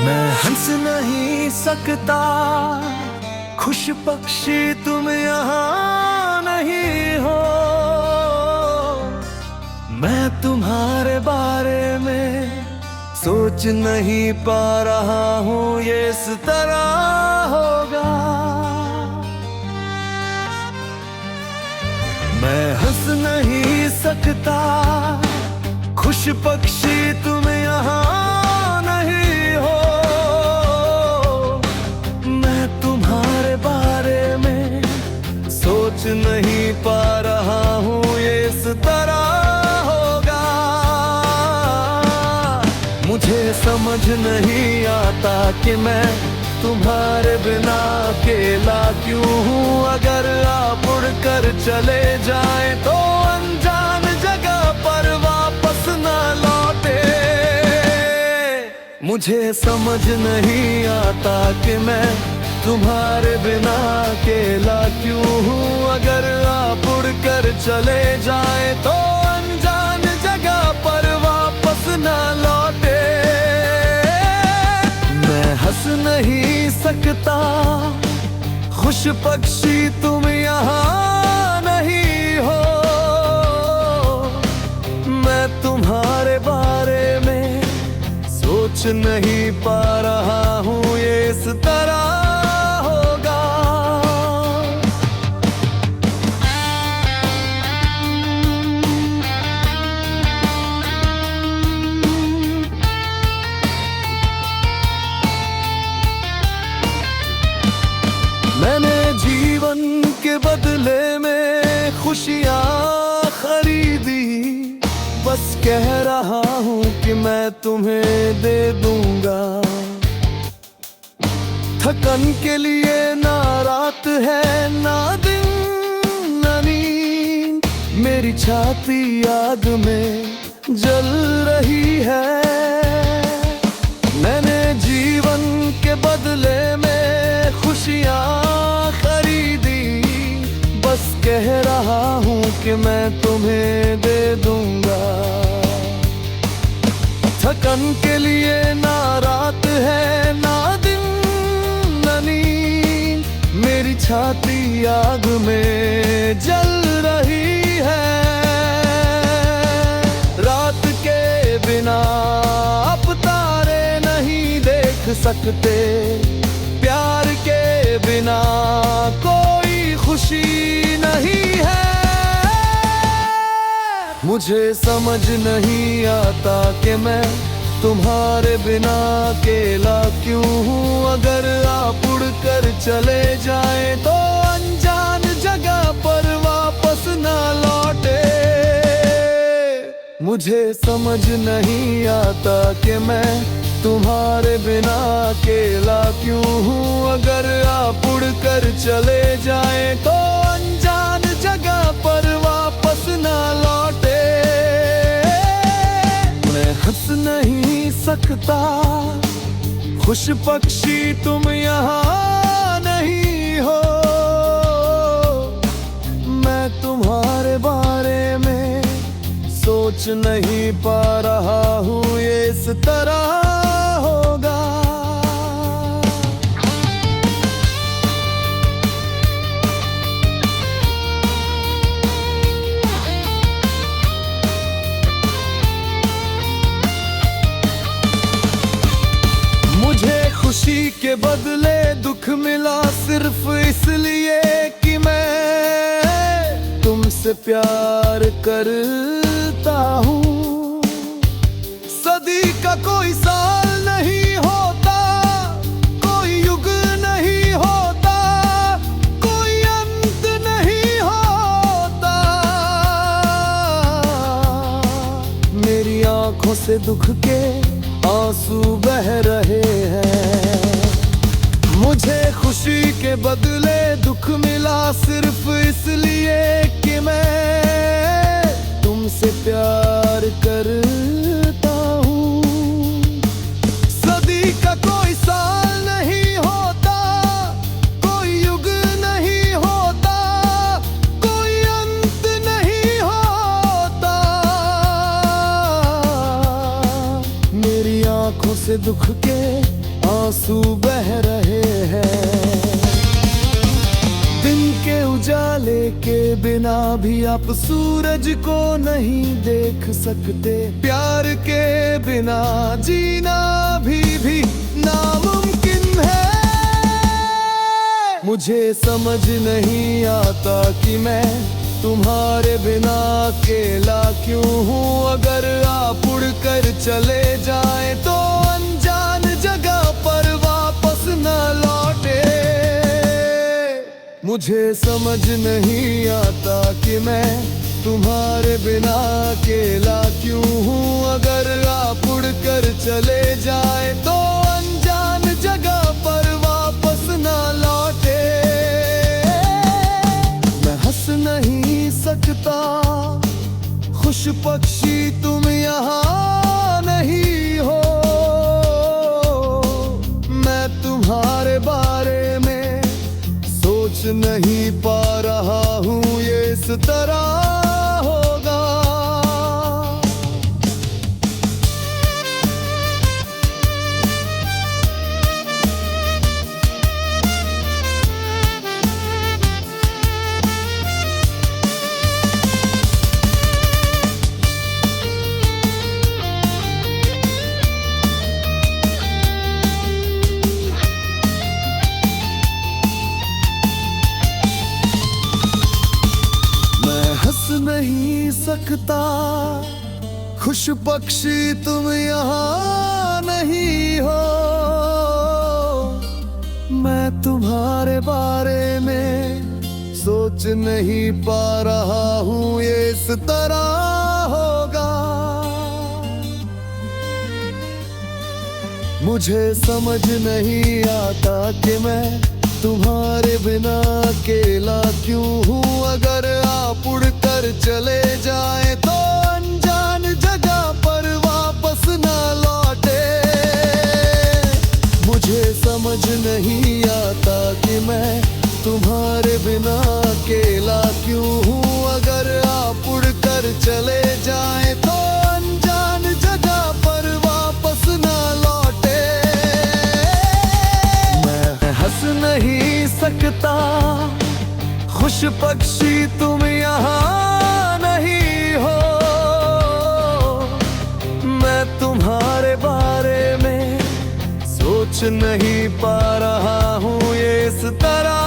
मैं हंस नहीं सकता, खुश पक्षी तुम यहाँ नहीं हो। मैं तुम्हारे बारे में सोच नहीं पा रहा हूँ, ये इस तरह होगा। मैं हंस नहीं सकता, खुश पक्षी तुम यहाँ नहीं हो। मैं तुम्हारे बारे में सोच नहीं पा रहा हूँ, ये इस तरह होगा। मुझे समझ नहीं आता कि मैं तुम्हारे बिना अकेला क्यों हूँ। अगर आप उड़कर चले जाएं तो अनजान जगह पर वापस ना लौटे। मुझे समझ नहीं आता कि मैं तुम्हारे बिना अकेला क्यों हूँ। अगर आप उड़कर चले जाएं तो अनजान जगह पर वापस ना लौटे। मैं हंस नहीं सकता, खुश पक्षी तुम यहाँ नहीं हो। मैं तुम्हारे बारे में सोच नहीं पा रहा हूँ, ये इस तरह होगा। मैंने जीवन के बदले में खुशियाँ खरीदी, बस कह रहा हूँ कि मैं तुम्हें दे दूंगा। थकन के लिए ना रात है ना दिन ना नींद, मेरी छाती आग में जल रही है। मैंने जीवन के बदले में खुशियाँ खरीदी, बस कह रहा हूँ कि मैं तुम्हें दे दूंगा। थकन के लिए ना रात है ना दिन ना नींद, मेरी छाती आग में जल रही है। रात के बिना अब तारे नहीं देख सकते, प्यार के बिना कोई खुशी नहीं है। मुझे समझ नहीं आता कि मैं तुम्हारे बिना अकेला क्यों हूँ। अगर आप उड़कर चले जाएं तो अनजान जगह पर वापस ना लौटे। मुझे समझ नहीं आता कि मैं तुम्हारे बिना अकेला क्यों हूँ। अगर आप उड़कर चले जाएं तो अनजान जगह पर वापस ना लौटे। मैं हंस नहीं सकता, खुश पक्षी तुम यहाँ नहीं हो। मैं तुम्हारे बारे में सोच नहीं पा रहा हूँ, ये इस तरह होगा। मुझे खुशी के बदले दुख मिला सिर्फ इसलिए कि मैं तुमसे प्यार करता हूँ। सदी का कोई साल नहीं होता, कोई युग नहीं होता, कोई अंत नहीं होता। मेरी आंखों से दुख के आंसू बह रहे हैं। मुझे खुशी के बदले दुख मिला सिर्फ इसलिए कि मैं तुमसे प्यार करता हूँ। सदी का कोई साल नहीं होता, कोई युग नहीं होता, कोई अंत नहीं होता। मेरी आंखों से दुख के आंसू बह रहे हैं। दिन के उजाले के बिना भी आप सूरज को नहीं देख सकते। प्यार के बिना जीना भी नामुमकिन है। मुझे समझ नहीं आता कि मैं तुम्हारे बिना अकेला क्यों हूँ। अगर आप उड़कर चले जाएं तो अनजान जगह पर वापस न लौटे। मुझे समझ नहीं आता कि मैं तुम्हारे बिना अकेला क्यों हूँ। अगर आप उड़कर चले जाएं तो अनजान जगह पर वापस न लौटे। मैं हंस नहीं सकता, खुश पक्षी तुम यहाँ नहीं हो। मैं तुम्हारे बारे में सोच नहीं पा रहा हूँ ये इस तरह होगा। नहीं सकता, खुश पक्षी तुम यहाँ नहीं हो। मैं तुम्हारे बारे में सोच नहीं पा रहा हूँ ये इस तरह होगा। मुझे समझ नहीं आता कि मैं तुम्हारे बिना अकेला क्यों हूँ। अगर आप उड़कर चले जाएं तो अनजान जगह पर वापस न लौटे। मुझे समझ नहीं आता कि मैं तुम्हारे बिना अकेला क्यों हूँ। अगर आप उड़कर चले जाएं तो अनजान जगह पर वापस न लौटे। मैं हंस नहीं सकता, खुश पक्षी तुम यहाँ नहीं हो। मैं तुम्हारे बारे में सोच नहीं पा रहा हूँ ये इस तरह